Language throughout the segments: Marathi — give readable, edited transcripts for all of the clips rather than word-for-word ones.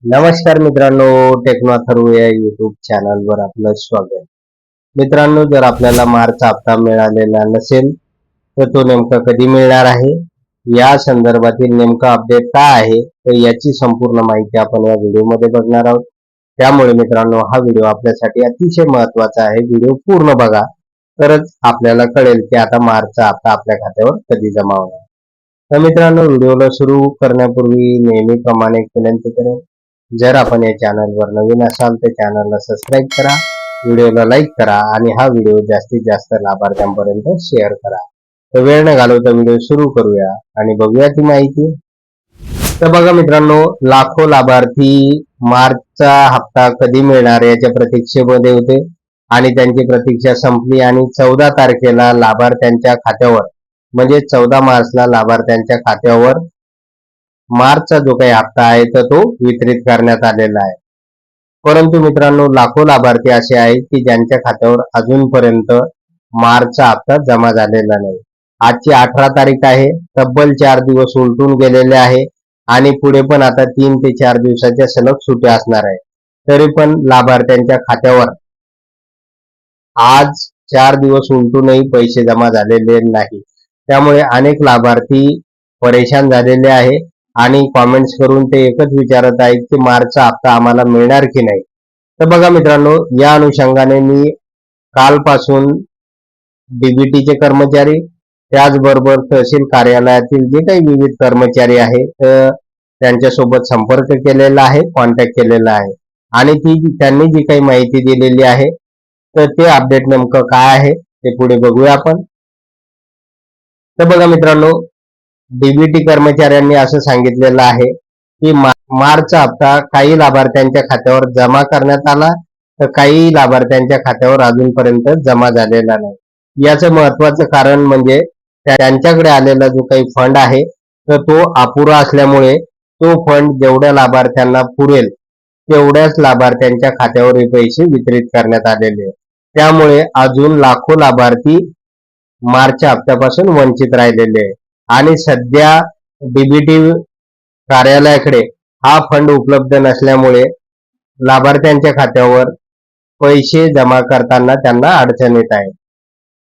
नमस्कार मित्रांनो, टेक्नो अथर्व या युट्यूब चॅनलवर आपलं स्वागत. मित्रांनो, जर आपल्याला मार्च हप्ता मिळालेला नसेल तर तो नेमका कधी मिळणार आहे, या संदर्भातील नेमका अपडेट काय आहे, तर याची संपूर्ण माहिती आपण या व्हिडिओमध्ये बघणार आहोत. त्यामुळे मित्रांनो, हा व्हिडिओ आपल्यासाठी अतिशय महत्त्वाचा आहे. व्हिडिओ पूर्ण बघा, तरच आपल्याला कळेल की आता मार्चचा हप्ता आपल्या खात्यावर कधी जमा होणार. तर मित्रांनो, व्हिडिओला सुरू करण्यापूर्वी नेहमीप्रमाणे एक विनंती करेन, जर आपण या चॅनलवर नवीन असाल तर चॅनलला सबस्क्राईब करा, व्हिडिओला लाईक करा आणि हा व्हिडिओ जास्तीत जास्त लाभार्थ्यांपर्यंत शेअर करा. तर वेळ न घालवता व्हिडिओ सुरू करूया आणि बघूया ती माहिती. तर बघा मित्रांनो, लाखो लाभार्थी मार्चचा हप्ता कधी मिळणार याच्या प्रतीक्षेमध्ये होते आणि त्यांची प्रतीक्षा संपली आणि 14 तारखेला लाभार्थ्यांच्या खात्यावर म्हणजे 14 मार्चला लाभार्थ्यांच्या खात्यावर मार्चचा जो काही हप्ता आहे तर तो वितरित करण्यात आलेला आहे. परंतु मित्रांनो, लाखो लाभार्थी असे आहेत की ज्यांच्या खात्यावर अजूनपर्यंत मार्चचा हप्ता जमा झालेला नाही. आजची 18 तारीख आहे, तब्बल 4 दिवस उलटून गेलेले आहे आणि पुढे पण आता 3 ते 4 दिवसाच्या सलग सुट्ट्या असणार आहे. तरी पण लाभार्थ्यांच्या खात्यावर आज 4 दिवस उलटूनही पैसे जमा झालेले नाही. त्यामुळे अनेक लाभार्थी परेशान झालेले आहे आणि कॉमेंट्स करून ते एकच विचारत आहेत की मार्चचा हप्ता आम्हाला मिळणार की नाही. तर बघा मित्रांनो, या अनुषंगाने मी कालपासून डीबीटीचे कर्मचारी, त्याचबरोबर तहसील कार्यालयातील जे काही विविध कर्मचारी आहेत तर त्यांच्यासोबत संपर्क केलेला आहे, कॉन्टॅक्ट केलेला आहे आणि त्यांनी जी काही माहिती दिलेली आहे तर ते अपडेट नेमकं काय आहे ते पुढे बघूया आपण. तर बघा मित्रांनो, डीबीटी कर्मचाऱ्यांनी असं सांगितलेलं आहे की मार्चचा हप्ता काही लाभार्थ्यांच्या खात्यावर जमा करण्यात आला तर काही लाभार्थ्यांच्या खात्यावर अजूनपर्यंत जमा झालेला नाही. याचं महत्वाचं कारण म्हणजे त्यांच्याकडे आलेला जो काही फंड आहे तर तो अपुरा असल्यामुळे तो फंड जेवढ्या लाभार्थ्यांना पुरेल तेवढ्याच लाभार्थ्यांच्या खात्यावर हे पैसे वितरित करण्यात आलेले. त्यामुळे अजून लाखो लाभार्थी मार्चच्या हप्त्यापासून वंचित राहिलेले आहे आणि सध्या डीबीटी कार्यालयाकडे हा फंड उपलब्ध नसल्यामुळे लाभार्थ्यांच्या खात्यावर पैसे जमा करताना त्यांना अडचण येत आहे.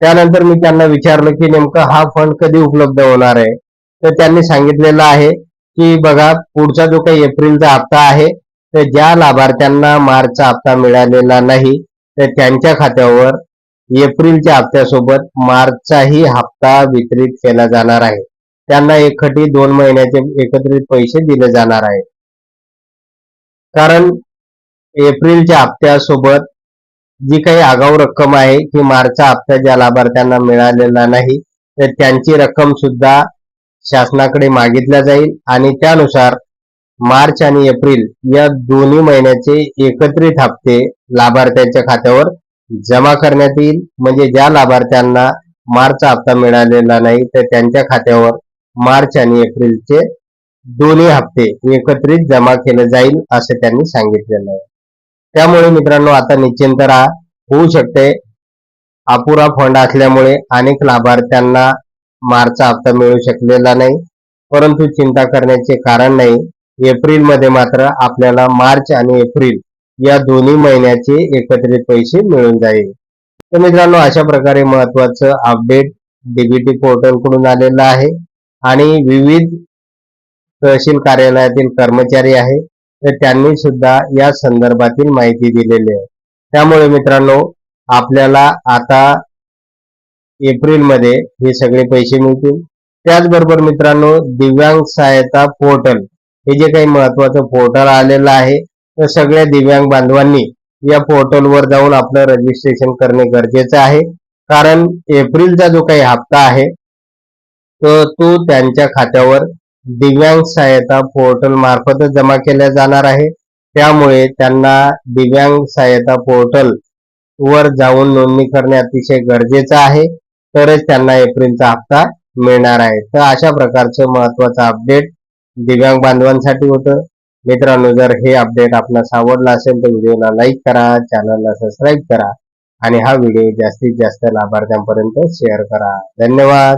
त्यानंतर मी त्यांना विचारलं की नेमकं हा फंड कधी उपलब्ध होणार आहे, तर त्यांनी सांगितलेलं आहे की बघा, पुढचा जो काही एप्रिलचा हप्ता आहे तर ज्या लाभार्थ्यांना मार्चचा हप्ता मिळालेला नाही तर त्यांच्या खात्यावर एप्रिलच्या हप्त्यासोबत मार्चचाही हप्ता वितरित केला जाणार आहे. त्यांना एकखटी 2 महिन्याचे एकत्रित पैसे दिले जाणार आहे. कारण एप्रिलच्या हप्त्यासोबत जी काही आगाऊ रक्कम आहे की मार्चचा हप्ता ज्या लाभार्थ्यांना मिळालेला नाही तर त्यांची रक्कम सुद्धा शासनाकडे मागितल्या जाईल आणि त्यानुसार मार्च आणि एप्रिल या दोन्ही महिन्याचे एकत्रित हप्ते लाभार्थ्यांच्या खात्यावर जमा करण्यात येईल. म्हणजे ज्या लाभार्थ्यांना मार्चचा हप्ता मिळालेला नाही तर त्यांच्या खात्यावर मार्च आणि एप्रिलचे दोन्ही हप्ते एकत्रित जमा केले जाईल असं त्यांनी सांगितलेलं आहे. त्यामुळे मित्रांनो, आता निश्चिंत राहा. होऊ शकते अपुरा फंड असल्यामुळे अनेक लाभार्थ्यांना मार्चचा हप्ता मिळू शकलेला नाही, परंतु चिंता करण्याचे कारण नाही. एप्रिल मध्ये मात्र आपल्याला मार्च आणि एप्रिल या दोन्ही महिन्याचे एकत्रित पैसे मिळून जाईल. तर मित्रांनो, अशा प्रकारे महत्वाचं अपडेट डीबीटी पोर्टल कडून आलेलं आहे आणि विविध तहसील कार्यालयातील कर्मचारी आहे तर त्यांनी सुद्धा या संदर्भातील माहिती दिलेली आहे. त्यामुळे मित्रांनो, आपल्याला आता एप्रिल मध्ये हे सगळे पैसे मिळतील. त्याचबरोबर मित्रांनो, दिव्यांग सहायता पोर्टल हे जे काही महत्वाचं पोर्टल आलेलं आहे तर सगळ्या दिव्यांग बांधवांनी या पोर्टलवर जाऊन आपलं रजिस्ट्रेशन करणे गरजेचं आहे. कारण एप्रिलचा जो काही हप्ता आहे तर तो त्यांच्या खात्यावर दिव्यांग सहायता पोर्टल मार्फतच जमा केला जाणार आहे. त्यामुळे त्यांना दिव्यांग सहायता पोर्टल वर जाऊन नोंदणी करणे अतिशय गरजेचं आहे, तरच त्यांना एप्रिलचा हप्ता मिळणार आहे. तर अशा प्रकारचं महत्वाचं अपडेट दिव्यांग बांधवांसाठी होतं. मित्रांनो, जर हे अपडेट आपल्याला आवडलं असेल तर व्हिडिओला लाईक करा, चॅनलला सबस्क्राईब करा आणि हा व्हिडिओ जास्तीत जास्त लाभार्थ्यांपर्यंत शेअर करा. धन्यवाद.